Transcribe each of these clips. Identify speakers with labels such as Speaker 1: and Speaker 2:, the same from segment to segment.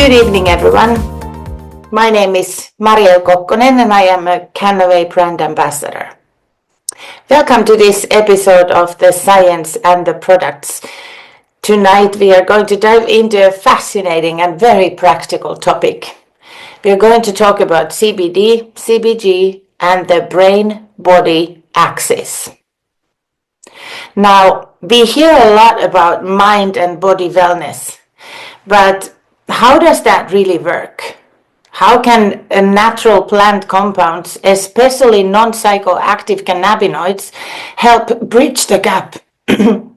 Speaker 1: Good evening, everyone. My name is Mariel Kokkonen and I am a Canaway brand ambassador. Welcome to this episode of The Science and the Products. Tonight we are going to dive into a fascinating and very practical topic. We are going to talk about CBD, CBG, and the brain-body axis. Now, we hear a lot about mind and body wellness, but how does that really work? How can natural plant compounds, especially non-psychoactive cannabinoids, help bridge the gap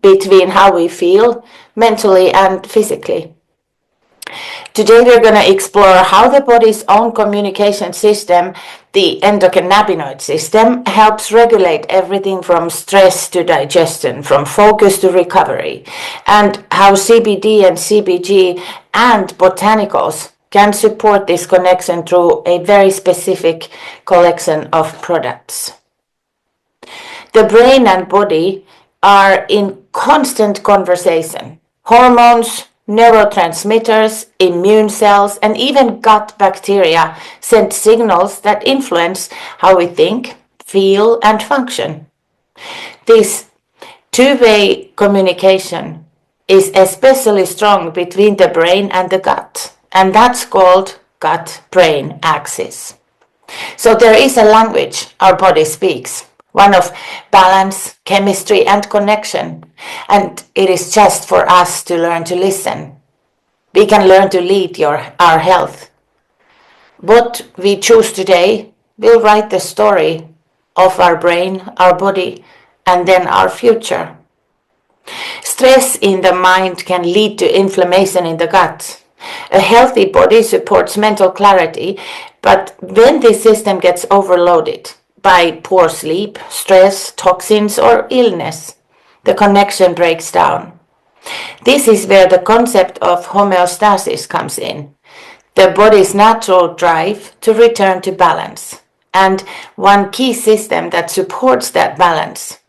Speaker 1: between how we feel mentally and physically? Today we're going to explore how the body's own communication system, the endocannabinoid system, helps regulate everything from stress to digestion, from focus to recovery, and how CBD and CBG and botanicals can support this connection through a very specific collection of products. The brain and body are in constant conversation. Hormones, neurotransmitters, immune cells, and even gut bacteria send signals that influence how we think, feel, and function. This two-way communication is especially strong between the brain and the gut, and that's called gut-brain axis. So there is a language our body speaks, one of balance, chemistry, and connection, and it is just for us to learn to listen. We can learn to lead our health. What we choose today will write the story of our brain, our body, and then our future. Stress in the mind can lead to inflammation in the gut. A healthy body supports mental clarity, but when this system gets overloaded by poor sleep, stress, toxins, or illness, the connection breaks down. This is where the concept of homeostasis comes in, the body's natural drive to return to balance. And one key system that supports that balance,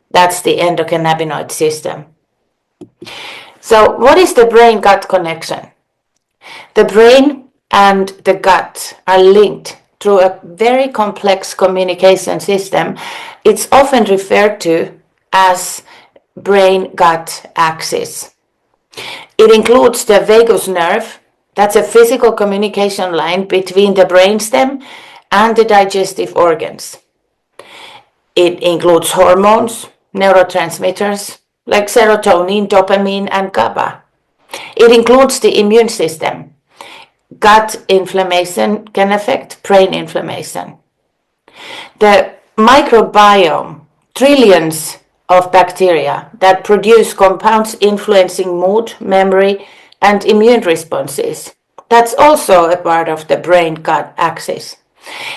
Speaker 1: that's the endocannabinoid system. So what is the brain-gut connection? The brain and the gut are linked through a very complex communication system. It's often referred to as brain-gut axis. It includes the vagus nerve, that's a physical communication line between the brainstem and the digestive organs. It includes hormones, neurotransmitters like serotonin, dopamine, and GABA. It includes the immune system. Gut inflammation can affect brain inflammation. The microbiome, trillions of bacteria that produce compounds influencing mood, memory, and immune responses. That's also a part of the brain-gut axis.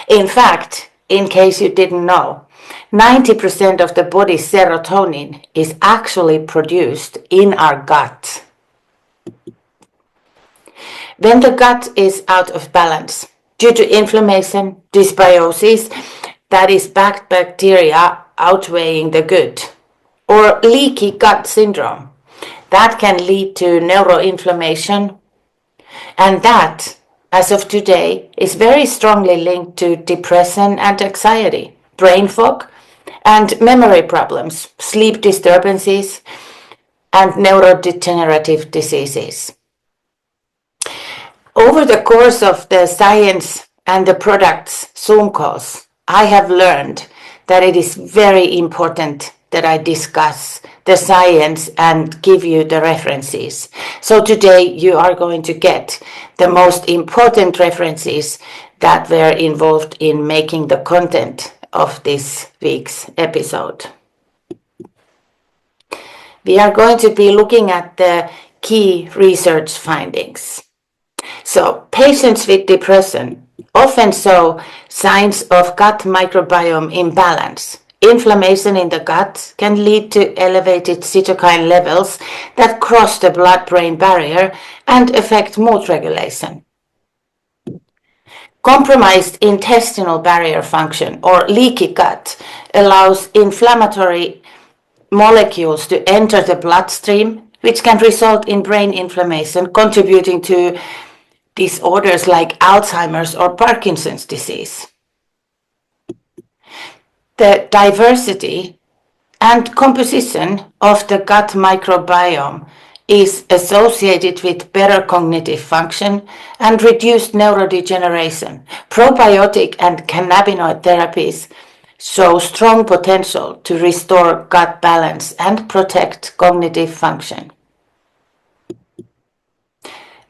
Speaker 1: In fact, in case you didn't know, 90% of the body's serotonin is actually produced in our gut. When the gut is out of balance due to inflammation, dysbiosis, that is bad bacteria outweighing the good, or leaky gut syndrome, that can lead to neuroinflammation, and that, as of today, is very strongly linked to depression and anxiety, brain fog, and memory problems, sleep disturbances, and neurodegenerative diseases. Over the course of the Science and the Products Zoom calls, I have learned that it is very important that I discuss the science and give you the references. So today you are going to get the most important references that were involved in making the content of this week's episode. We are going to be looking at the key research findings. So, patients with depression often show signs of gut microbiome imbalance. Inflammation in the gut can lead to elevated cytokine levels that cross the blood-brain barrier and affect mood regulation. Compromised intestinal barrier function or leaky gut allows inflammatory molecules to enter the bloodstream, which can result in brain inflammation, contributing to disorders like Alzheimer's or Parkinson's disease. The diversity and composition of the gut microbiome is associated with better cognitive function and reduced neurodegeneration. Probiotic and cannabinoid therapies show strong potential to restore gut balance and protect cognitive function.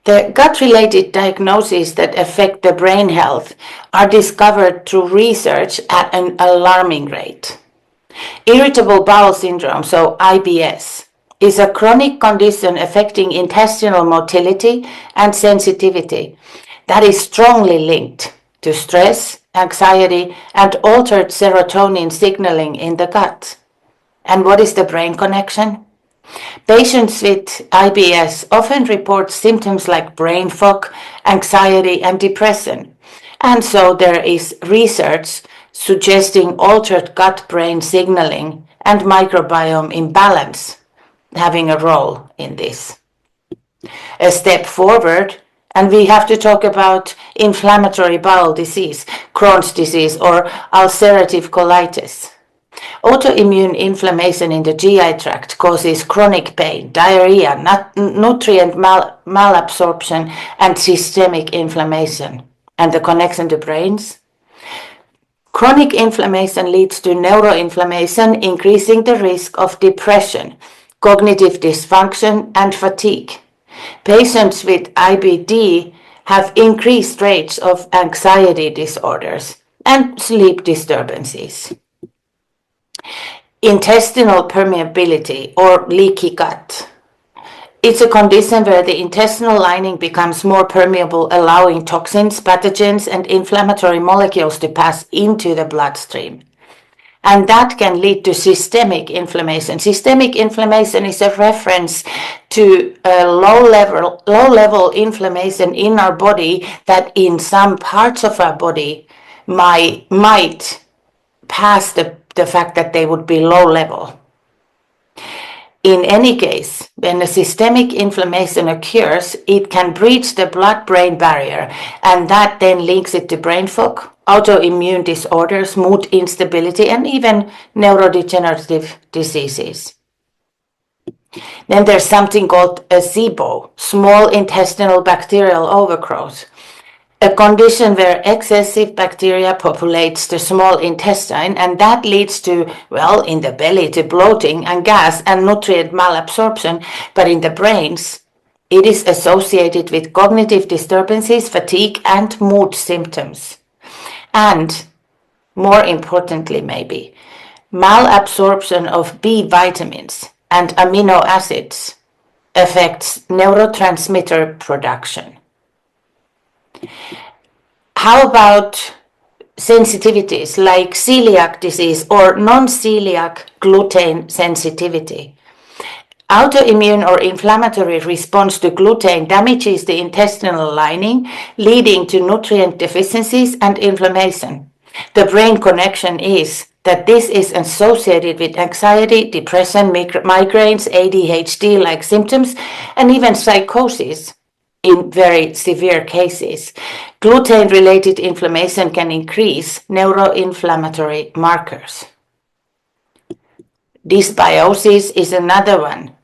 Speaker 1: The gut-related diagnoses that affect the brain health are discovered through research at an alarming rate. Irritable bowel syndrome, so IBS, is a chronic condition affecting intestinal motility and sensitivity that is strongly linked to stress, anxiety, and altered serotonin signaling in the gut. And what is the brain connection? Patients with IBS often report symptoms like brain fog, anxiety, and depression. And so there is research suggesting altered gut-brain signaling and microbiome imbalance having a role in this. A step forward, and we have to talk about inflammatory bowel disease, Crohn's disease, or ulcerative colitis. Autoimmune inflammation in the GI tract causes chronic pain, diarrhea, nutrient malabsorption, and systemic inflammation. And the connection to brains? Chronic inflammation leads to neuroinflammation, increasing the risk of depression, cognitive dysfunction, and fatigue. Patients with IBD have increased rates of anxiety disorders and sleep disturbances. Intestinal permeability or leaky gut. It's a condition where the intestinal lining becomes more permeable, allowing toxins, pathogens, and inflammatory molecules to pass into the bloodstream. And that can lead to systemic inflammation. Systemic inflammation is a reference to a low-level inflammation in our body that in some parts of our body might pass the fact that they would be low level. In any case, when a systemic inflammation occurs, it can breach the blood-brain barrier, and that then links it to brain fog, autoimmune disorders, mood instability, and even neurodegenerative diseases. Then there's something called a SIBO, small intestinal bacterial overgrowth, a condition where excessive bacteria populates the small intestine, and that leads to, well, in the belly, to bloating and gas and nutrient malabsorption, but in the brains, it is associated with cognitive disturbances, fatigue, and mood symptoms. And, more importantly maybe, malabsorption of B vitamins and amino acids affects neurotransmitter production. How about sensitivities like celiac disease or non-celiac gluten sensitivity? Autoimmune or inflammatory response to gluten damages the intestinal lining, leading to nutrient deficiencies and inflammation. The brain connection is that this is associated with anxiety, depression, migraines, ADHD-like symptoms, and even psychosis. In very severe cases, gluten-related inflammation can increase neuroinflammatory markers. Dysbiosis is another one.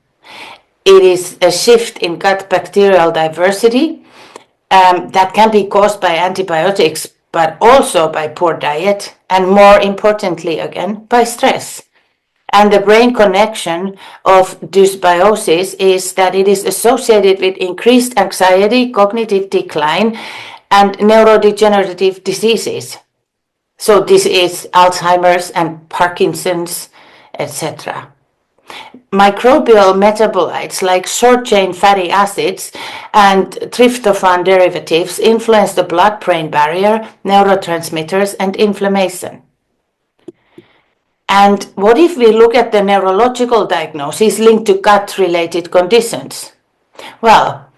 Speaker 1: It is a shift in gut bacterial diversity that can be caused by antibiotics, but also by poor diet, and more importantly again, by stress. And the brain connection of dysbiosis is that it is associated with increased anxiety, cognitive decline, and neurodegenerative diseases. So this is Alzheimer's and Parkinson's, etc. Microbial metabolites like short-chain fatty acids and tryptophan derivatives influence the blood-brain barrier, neurotransmitters, and inflammation. And what if we look at the neurological diagnosis linked to gut-related conditions? Well,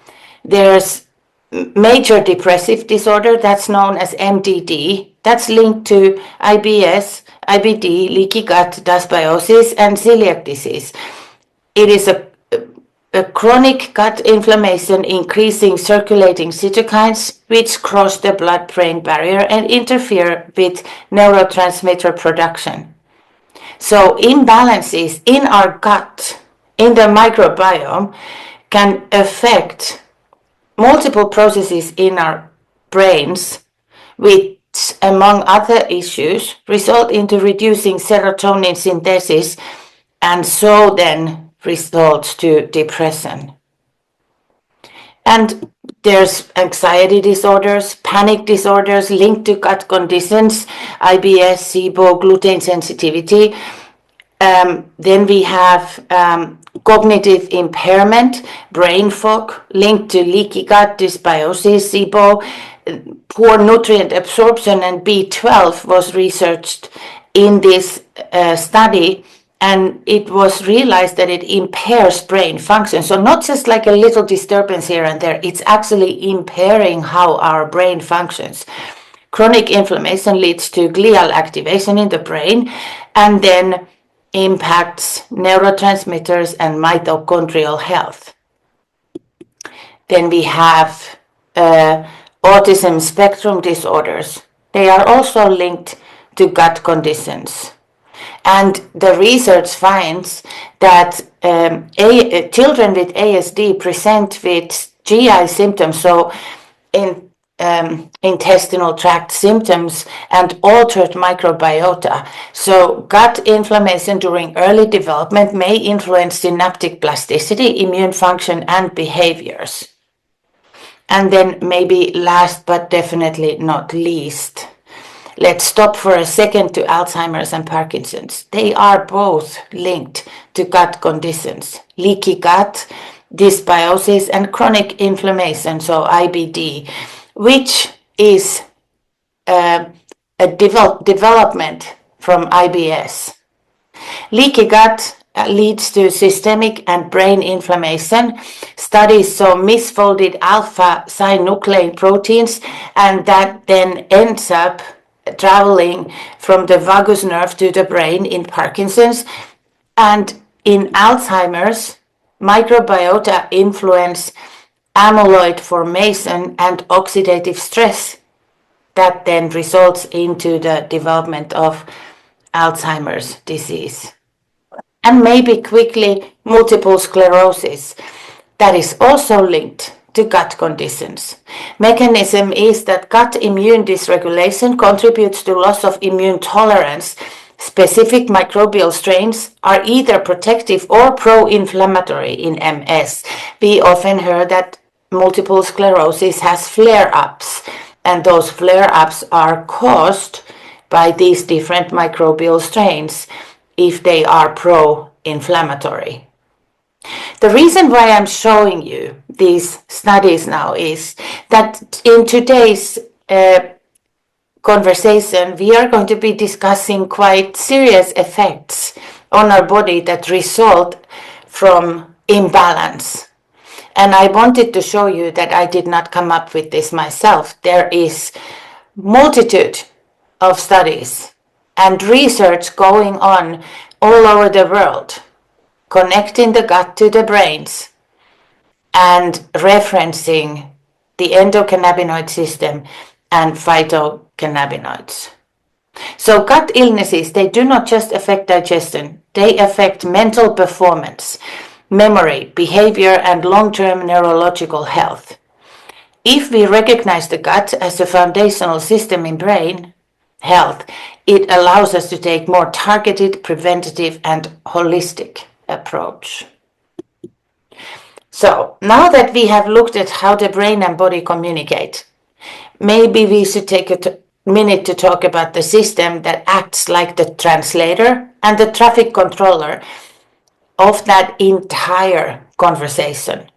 Speaker 1: there's major depressive disorder that's known as MDD. That's linked to IBS, IBD, leaky gut, dysbiosis, and celiac disease. It is a a chronic gut inflammation increasing circulating cytokines which cross the blood-brain barrier and interfere with neurotransmitter production. So imbalances in our gut, in the microbiome, can affect multiple processes in our brains, which, among other issues, result into reducing serotonin synthesis and so then results to depression. And there's anxiety disorders, panic disorders linked to gut conditions, IBS, SIBO, gluten sensitivity. Then we have cognitive impairment, brain fog linked to leaky gut, dysbiosis, SIBO, poor nutrient absorption, and B12 was researched in this study, and it was realized that it impairs brain function. So not just like a little disturbance here and there, it's actually impairing how our brain functions. Chronic inflammation leads to glial activation in the brain and then impacts neurotransmitters and mitochondrial health. Then we have autism spectrum disorders. They are also linked to gut conditions. And the research finds that children with ASD present with GI symptoms, so intestinal tract symptoms and altered microbiota. So gut inflammation during early development may influence synaptic plasticity, immune function, and behaviors. And then maybe last but definitely not least, let's stop for a second to Alzheimer's and Parkinson's. They are both linked to gut conditions, leaky gut, dysbiosis, and chronic inflammation, so IBD, which is a development from IBS. Leaky gut leads to systemic and brain inflammation. Studies show misfolded alpha-synuclein proteins, and that then ends up traveling from the vagus nerve to the brain in Parkinson's. And in Alzheimer's, microbiota influence amyloid formation and oxidative stress that then results into the development of Alzheimer's disease. And maybe quickly, multiple sclerosis that is also linked to gut conditions. Mechanism is that gut immune dysregulation contributes to loss of immune tolerance. Specific microbial strains are either protective or pro-inflammatory in MS. We often hear that multiple sclerosis has flare-ups, and those flare-ups are caused by these different microbial strains if they are pro-inflammatory. The reason why I'm showing you these studies now is that in today's conversation, we are going to be discussing quite serious effects on our body that result from imbalance. And I wanted to show you that I did not come up with this myself. There is multitude of studies and research going on all over the world, connecting the gut to the brains and referencing the endocannabinoid system and phytocannabinoids. So gut illnesses, they do not just affect digestion, they affect mental performance, memory, behavior, and long-term neurological health. If we recognize the gut as a foundational system in brain health, it allows us to take more targeted, preventative, and holistic approach. So now that we have looked at how the brain and body communicate, maybe we should take a minute to talk about the system that acts like the translator and the traffic controller of that entire conversation.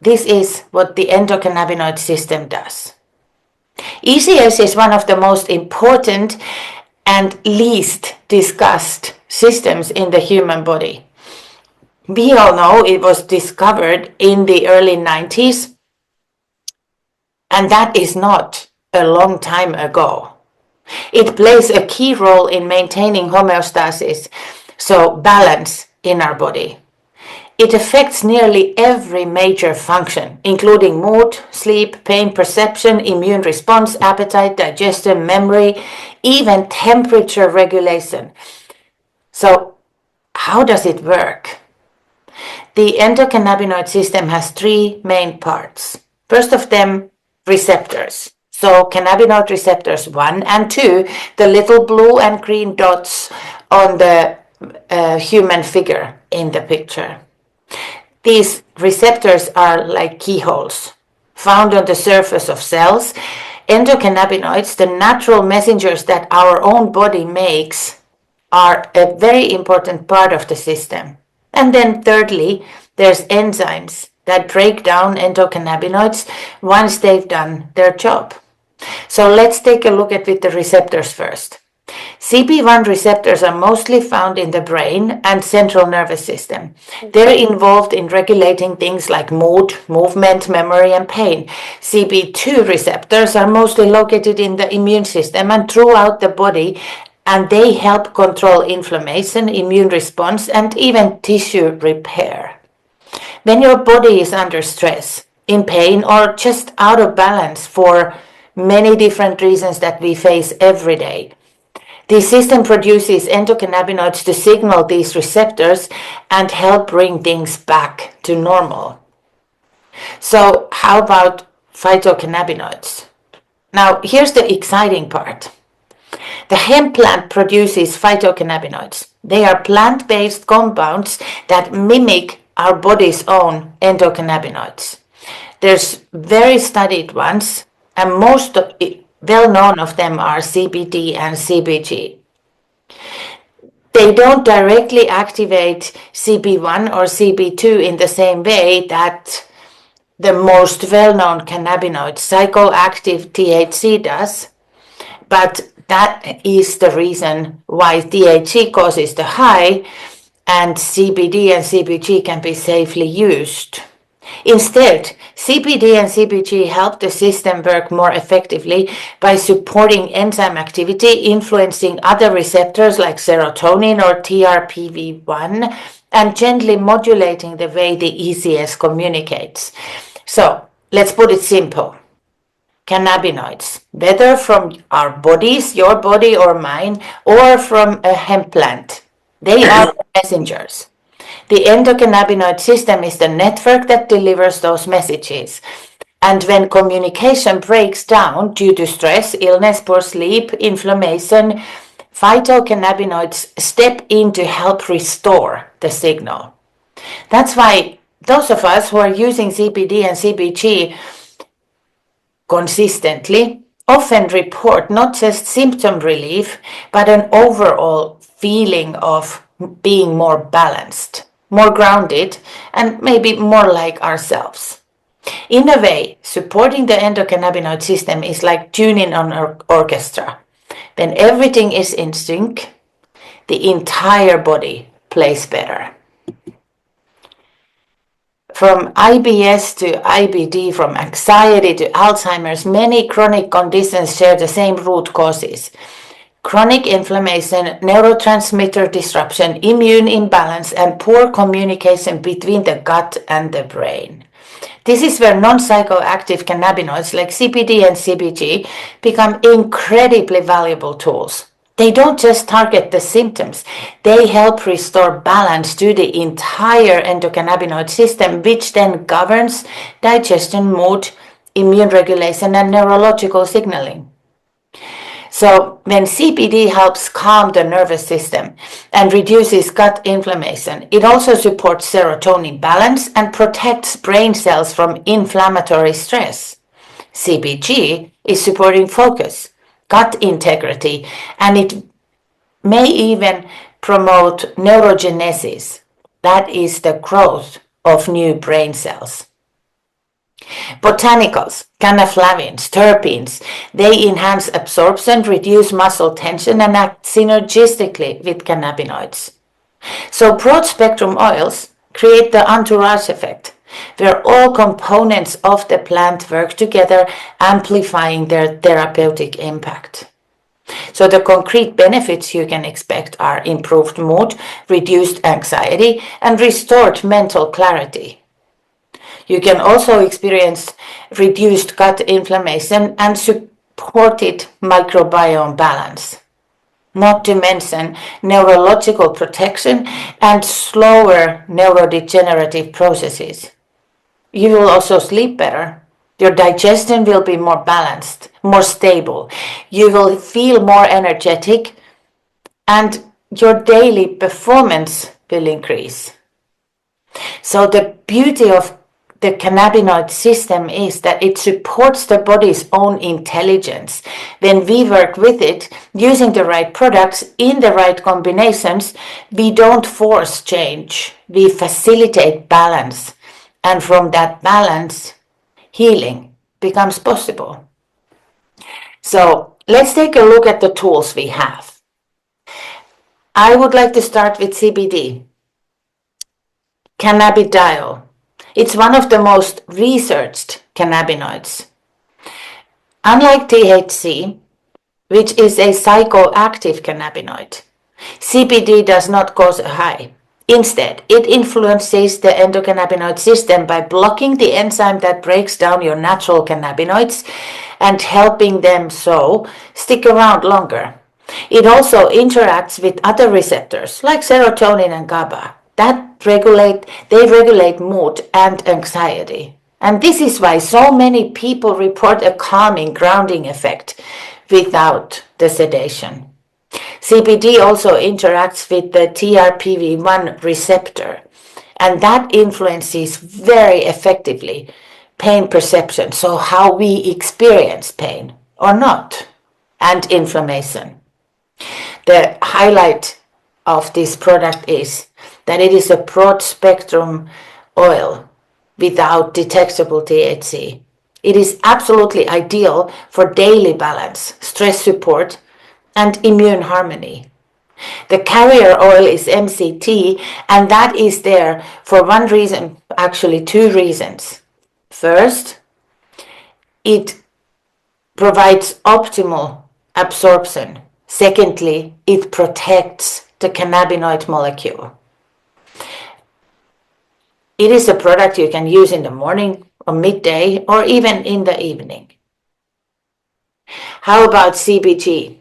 Speaker 1: This is what the endocannabinoid system does. ECS is one of the most important and least discussed systems in the human body. We all know it was discovered in the early 90s, and that is not a long time ago. It plays a key role in maintaining homeostasis, so balance in our body. It affects nearly every major function, including mood, sleep, pain perception, immune response, appetite, digestion, memory, even temperature regulation. So, how does it work? The endocannabinoid system has three main parts. First of them, receptors. So cannabinoid receptors 1 and 2, the little blue and green dots on the human figure in the picture. These receptors are like keyholes found on the surface of cells. Endocannabinoids, the natural messengers that our own body makes, are a very important part of the system. And then thirdly, there's enzymes that break down endocannabinoids once they've done their job. So let's take a look at the receptors first. CB1 receptors are mostly found in the brain and central nervous system. They're involved in regulating things like mood, movement, memory, and pain. CB2 receptors are mostly located in the immune system and throughout the body, and they help control inflammation, immune response, and even tissue repair. When your body is under stress, in pain, or just out of balance for many different reasons that we face every day, the system produces endocannabinoids to signal these receptors and help bring things back to normal. So how about phytocannabinoids? Now, here's the exciting part. The hemp plant produces phytocannabinoids. They are plant-based compounds that mimic our body's own endocannabinoids. There's very studied ones, and most well-known of them are CBD and CBG. They don't directly activate CB1 or CB2 in the same way that the most well-known cannabinoid, psychoactive THC, does, but that is the reason why THC causes the high and CBD and CBG can be safely used. Instead, CBD and CBG help the system work more effectively by supporting enzyme activity, influencing other receptors like serotonin or TRPV1, and gently modulating the way the ECS communicates. So, let's put it simple. Cannabinoids, whether from our bodies, your body or mine, or from a hemp plant, they are messengers. The endocannabinoid system is the network that delivers those messages. And when communication breaks down due to stress, illness, poor sleep, inflammation, phytocannabinoids step in to help restore the signal. That's why those of us who are using CBD and CBG consistently often report not just symptom relief, but an overall feeling of being more balanced, more grounded, and maybe more like ourselves. In a way, supporting the endocannabinoid system is like tuning on an orchestra. When everything is in sync, the entire body plays better. From IBS to IBD, from anxiety to Alzheimer's, many chronic conditions share the same root causes. Chronic inflammation, neurotransmitter disruption, immune imbalance, and poor communication between the gut and the brain. This is where non-psychoactive cannabinoids like CBD and CBG become incredibly valuable tools. They don't just target the symptoms, they help restore balance to the entire endocannabinoid system, which then governs digestion, mood, immune regulation, and neurological signaling. So when CBD helps calm the nervous system and reduces gut inflammation, it also supports serotonin balance and protects brain cells from inflammatory stress. CBG is supporting focus, gut integrity, and it may even promote neurogenesis. That is the growth of new brain cells. Botanicals, cannaflavins, terpenes, they enhance absorption, reduce muscle tension, and act synergistically with cannabinoids. So broad spectrum oils create the entourage effect, where all components of the plant work together, amplifying their therapeutic impact. So the concrete benefits you can expect are improved mood, reduced anxiety, and restored mental clarity. You can also experience reduced gut inflammation and supported microbiome balance, not to mention neurological protection and slower neurodegenerative processes. You will also sleep better. Your digestion will be more balanced, more stable. You will feel more energetic, and your daily performance will increase. So the beauty of the cannabinoid system is that it supports the body's own intelligence. When we work with it, using the right products in the right combinations, we don't force change. We facilitate balance. And from that balance, healing becomes possible. So let's take a look at the tools we have. I would like to start with CBD, cannabidiol. It's one of the most researched cannabinoids. Unlike THC, which is a psychoactive cannabinoid, CBD does not cause a high. Instead, it influences the endocannabinoid system by blocking the enzyme that breaks down your natural cannabinoids and helping them so stick around longer. It also interacts with other receptors like serotonin and GABA that regulate mood and anxiety. And this is why so many people report a calming, grounding effect without the sedation. CBD also interacts with the TRPV1 receptor, and that influences very effectively pain perception, so how we experience pain or not, and inflammation. The highlight of this product is that it is a broad spectrum oil without detectable THC. It is absolutely ideal for daily balance, stress support, and immune harmony. The carrier oil is MCT, and that is there for one reason, actually two reasons. First, it provides optimal absorption. Secondly, it protects the cannabinoid molecule. It is a product you can use in the morning or midday or even in the evening. How about CBG?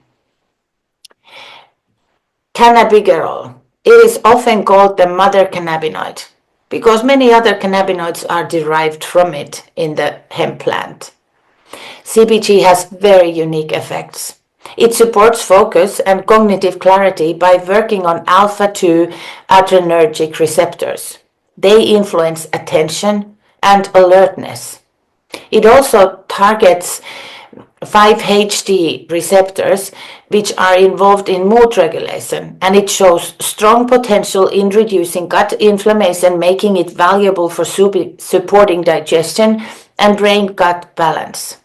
Speaker 1: Cannabigerol. It is often called the mother cannabinoid because many other cannabinoids are derived from it in the hemp plant. CBG has very unique effects. It supports focus and cognitive clarity by working on alpha-2 adrenergic receptors. They influence attention and alertness. It also targets 5-HT receptors, which are involved in mood regulation, and it shows strong potential in reducing gut inflammation, making it valuable for supporting digestion and brain-gut balance.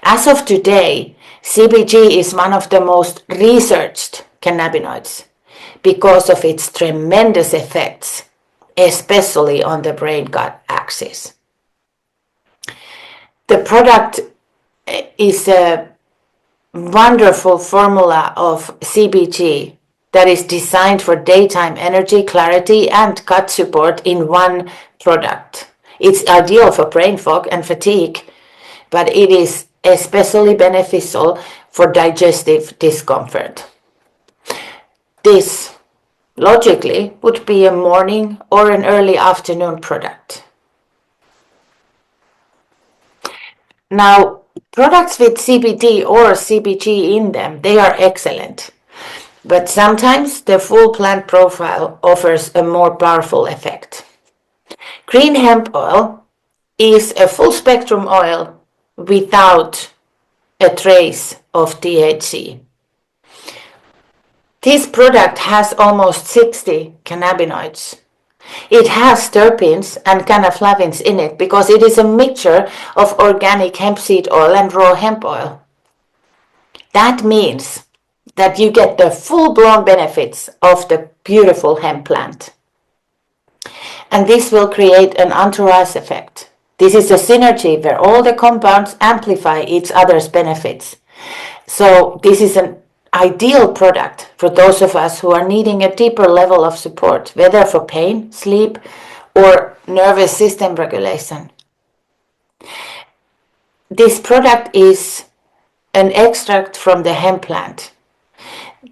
Speaker 1: As of today, CBG is one of the most researched cannabinoids because of its tremendous effects, especially on the brain-gut axis. The product is a wonderful formula of CBG that is designed for daytime energy, clarity, and gut support in one product. It's ideal for brain fog and fatigue, but it is especially beneficial for digestive discomfort. This, logically, would be a morning or an early afternoon product. Now, products with CBD or CBG in them, they are excellent. But sometimes the full plant profile offers a more powerful effect. Green hemp oil is a full spectrum oil without a trace of THC. This product has almost 60 cannabinoids. It has terpenes and cannaflavins in it because it is a mixture of organic hemp seed oil and raw hemp oil. That means that you get the full-blown benefits of the beautiful hemp plant. And this will create an entourage effect. This is a synergy where all the compounds amplify each other's benefits. So this is an ideal product for those of us who are needing a deeper level of support, whether for pain, sleep, or nervous system regulation. This product is an extract from the hemp plant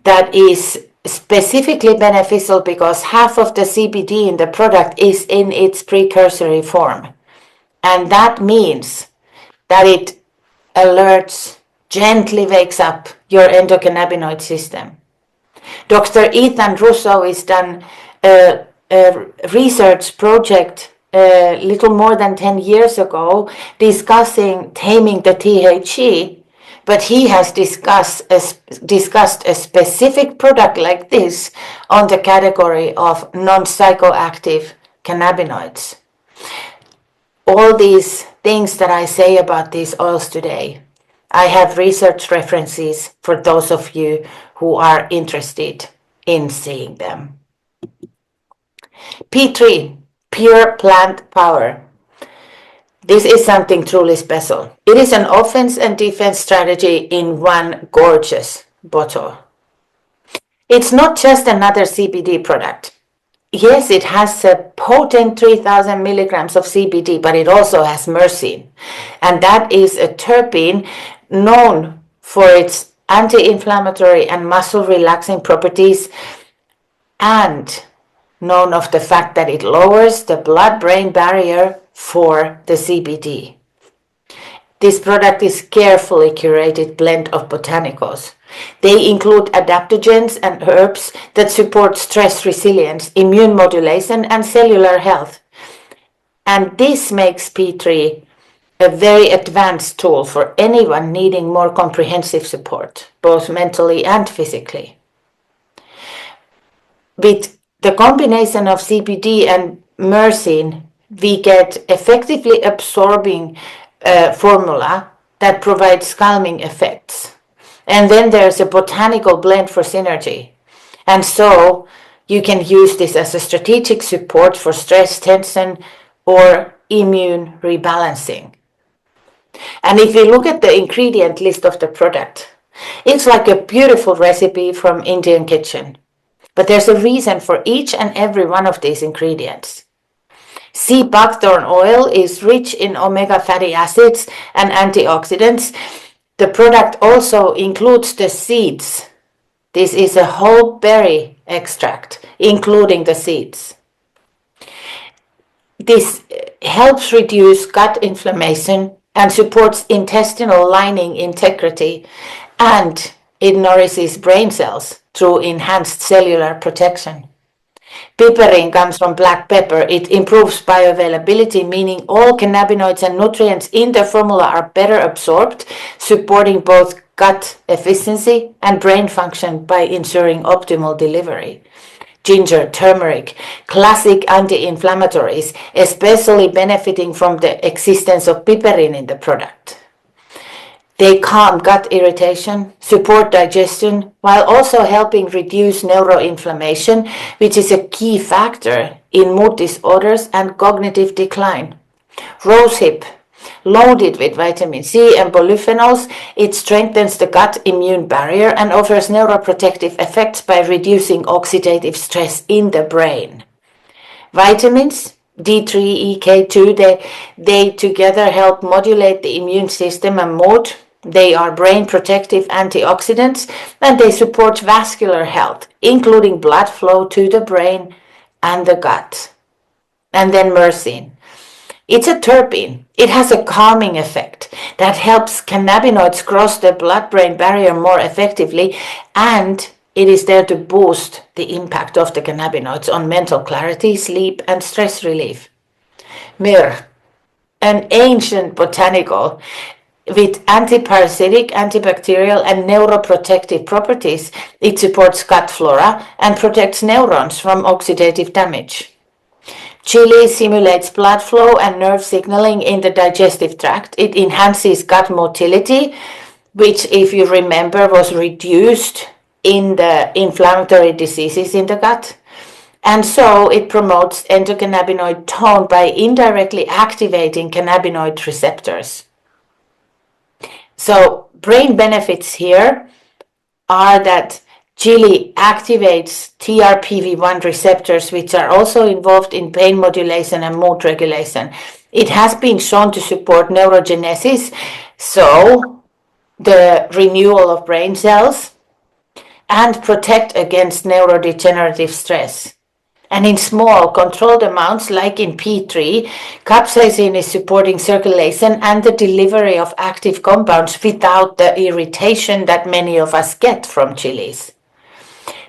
Speaker 1: that is specifically beneficial because half of the CBD in the product is in its precursory form. And that means that it alerts, gently wakes up your endocannabinoid system. Dr. Ethan Russo has done a research project a little more than 10 years ago discussing taming the THC, but he has discussed a specific product like this on the category of non-psychoactive cannabinoids. All these things that I say about these oils today, I have research references for those of you who are interested in seeing them. P3, pure plant power. This is something truly special. It is an offense and defense strategy in one gorgeous bottle. It's not just another CBD product. Yes, it has a potent 3000 milligrams of CBD, but it also has myrcene. And that is a terpene known for its anti-inflammatory and muscle relaxing properties, and known of the fact that it lowers the blood-brain barrier for the CBD. This product is carefully curated blend of botanicals. They include adaptogens and herbs that support stress resilience, immune modulation, and cellular health. And this makes P3 a very advanced tool for anyone needing more comprehensive support, both mentally and physically. With the combination of CBD and myrcene, we get effectively absorbing formula that provides calming effects. And then there's a botanical blend for synergy. And so you can use this as a strategic support for stress, tension, or immune rebalancing. And if you look at the ingredient list of the product, it's like a beautiful recipe from Indian kitchen. But there's a reason for each and every one of these ingredients. Sea buckthorn oil is rich in omega fatty acids and antioxidants. The product also includes the seeds. This is a whole berry extract, including the seeds. This helps reduce gut inflammation and supports intestinal lining integrity, and it nourishes brain cells through enhanced cellular protection. Piperine comes from black pepper. It improves bioavailability, meaning all cannabinoids and nutrients in the formula are better absorbed, supporting both gut efficiency and brain function by ensuring optimal delivery. Ginger, turmeric, classic anti-inflammatories, especially benefiting from the existence of piperine in the product. They calm gut irritation, support digestion, while also helping reduce neuroinflammation, which is a key factor in mood disorders and cognitive decline. Rosehip, loaded with vitamin C and polyphenols, it strengthens the gut immune barrier and offers neuroprotective effects by reducing oxidative stress in the brain. Vitamins D3, EK2, they together help modulate the immune system and mood. They are brain protective antioxidants, and they support vascular health, including blood flow to the brain and the gut. And then myrcene. It's a terpene. It has a calming effect that helps cannabinoids cross the blood-brain barrier more effectively, and it is there to boost the impact of the cannabinoids on mental clarity, sleep, and stress relief. Myrrh, an ancient botanical with antiparasitic, antibacterial, and neuroprotective properties. It supports gut flora and protects neurons from oxidative damage. Chili simulates blood flow and nerve signaling in the digestive tract. It enhances gut motility, which, if you remember, was reduced in the inflammatory diseases in the gut. And so it promotes endocannabinoid tone by indirectly activating cannabinoid receptors. So brain benefits here are that chili activates TRPV1 receptors, which are also involved in pain modulation and mood regulation. It has been shown to support neurogenesis, so the renewal of brain cells, and protect against neurodegenerative stress. And in small, controlled amounts, like in P3, capsaicin is supporting circulation and the delivery of active compounds without the irritation that many of us get from chilies.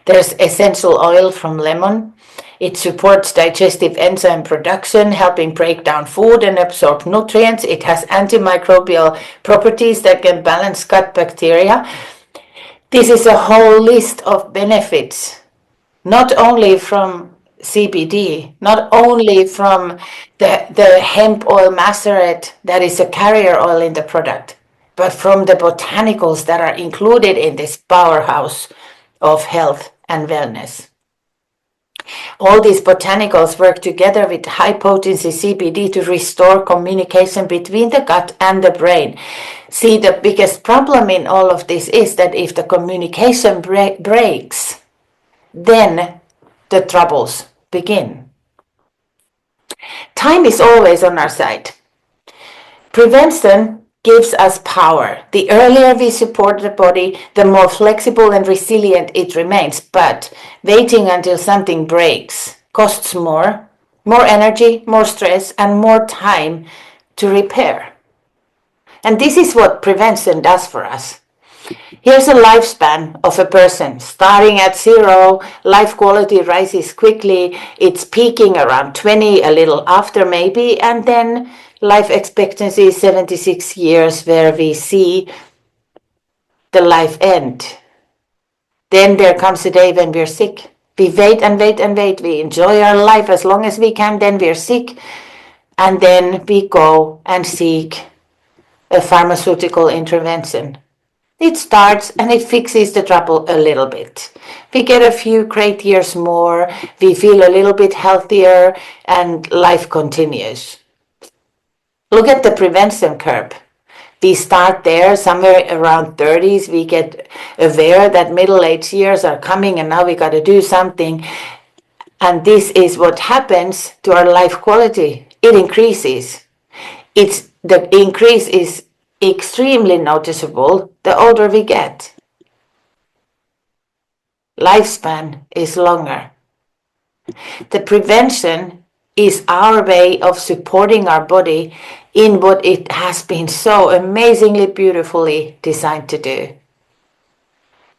Speaker 1: There's essential oil from lemon. It supports digestive enzyme production, helping break down food and absorb nutrients. It has antimicrobial properties that can balance gut bacteria. This is a whole list of benefits, not only from CBD, not only from the hemp oil macerate that is a carrier oil in the product, but from the botanicals that are included in this powerhouse of health and wellness. All these botanicals work together with high potency CBD to restore communication between the gut and the brain. See, the biggest problem in all of this is that if the communication breaks, then the troubles begin. Time is always on our side. Prevention gives us power. The earlier we support the body, the more flexible and resilient it remains. But waiting until something breaks costs more energy, more stress, and more time to repair. And this is what prevention does for us. Here's a lifespan of a person. Starting at 0, life quality rises quickly. It's peaking around 20, a little after maybe, and then life expectancy is 76 years, where we see the life end. Then there comes a day when we're sick. We wait and wait and wait. We enjoy our life as long as we can, then we're sick, and then we go and seek a pharmaceutical intervention. It starts and it fixes the trouble a little bit. We get a few great years more, we feel a little bit healthier, and life continues. Look at the prevention curve. We start there somewhere around 30s. We get aware that middle-aged years are coming and now we got to do something. And this is what happens to our life quality. It increases. The increase is extremely noticeable the older we get. Lifespan is longer. The prevention is our way of supporting our body in what it has been so amazingly beautifully designed to do.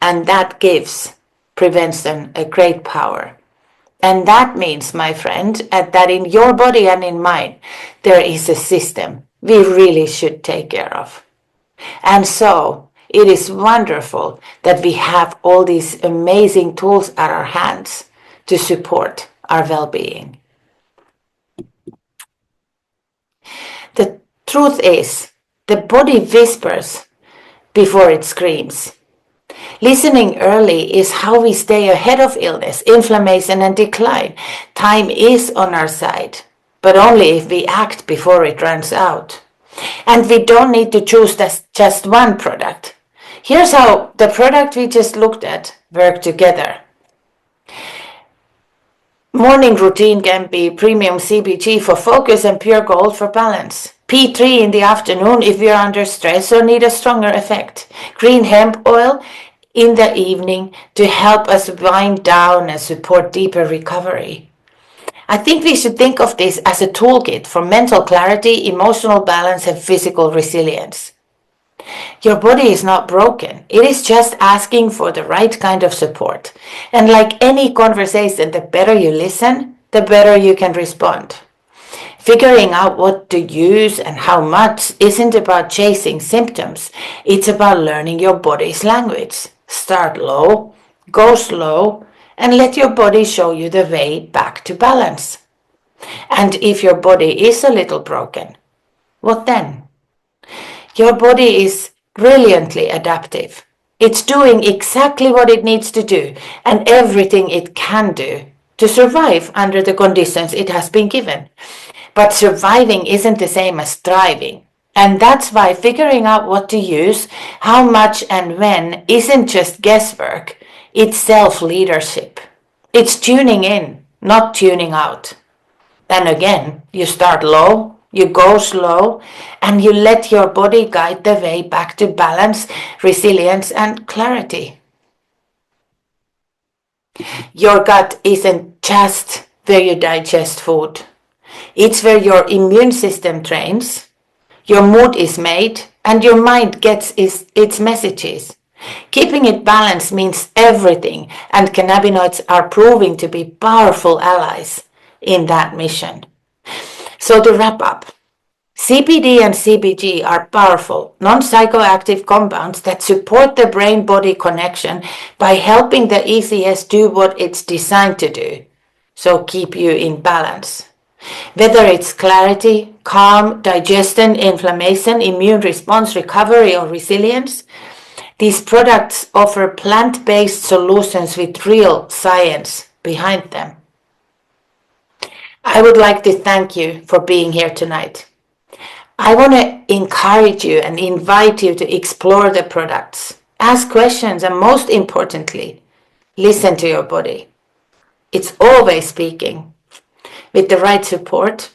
Speaker 1: And that gives prevention a great power. And that means, my friend, that in your body and in mine, there is a system we really should take care of. And so it is wonderful that we have all these amazing tools at our hands to support our well-being. The truth is, the body whispers before it screams. Listening early is how we stay ahead of illness, inflammation, and decline. Time is on our side, but only if we act before it runs out. And we don't need to choose just one product. Here's how the product we just looked at work together. Morning routine can be premium CBG for focus and pure gold for balance. P3 in the afternoon if you're under stress or need a stronger effect. Green hemp oil in the evening to help us wind down and support deeper recovery. I think we should think of this as a toolkit for mental clarity, emotional balance, and physical resilience. Your body is not broken. It is just asking for the right kind of support. And like any conversation, the better you listen, the better you can respond. Figuring out what to use and how much isn't about chasing symptoms. It's about learning your body's language. Start low, go slow, and let your body show you the way back to balance. And if your body is a little broken, what then? Your body is brilliantly adaptive. It's doing exactly what it needs to do and everything it can do to survive under the conditions it has been given. But surviving isn't the same as thriving. And that's why figuring out what to use, how much and when isn't just guesswork, it's self-leadership. It's tuning in, not tuning out. And again, you start low, you go slow, and you let your body guide the way back to balance, resilience, and clarity. Your gut isn't just where you digest food. It's where your immune system trains, your mood is made, and your mind gets its messages. Keeping it balanced means everything, and cannabinoids are proving to be powerful allies in that mission. So to wrap up, CBD and CBG are powerful, non-psychoactive compounds that support the brain-body connection by helping the ECS do what it's designed to do, so keep you in balance. Whether it's clarity, calm, digestion, inflammation, immune response, recovery, or resilience, these products offer plant-based solutions with real science behind them. I would like to thank you for being here tonight. I want to encourage you and invite you to explore the products, ask questions, and most importantly, listen to your body. It's always speaking. With the right support,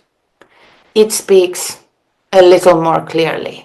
Speaker 1: it speaks a little more clearly.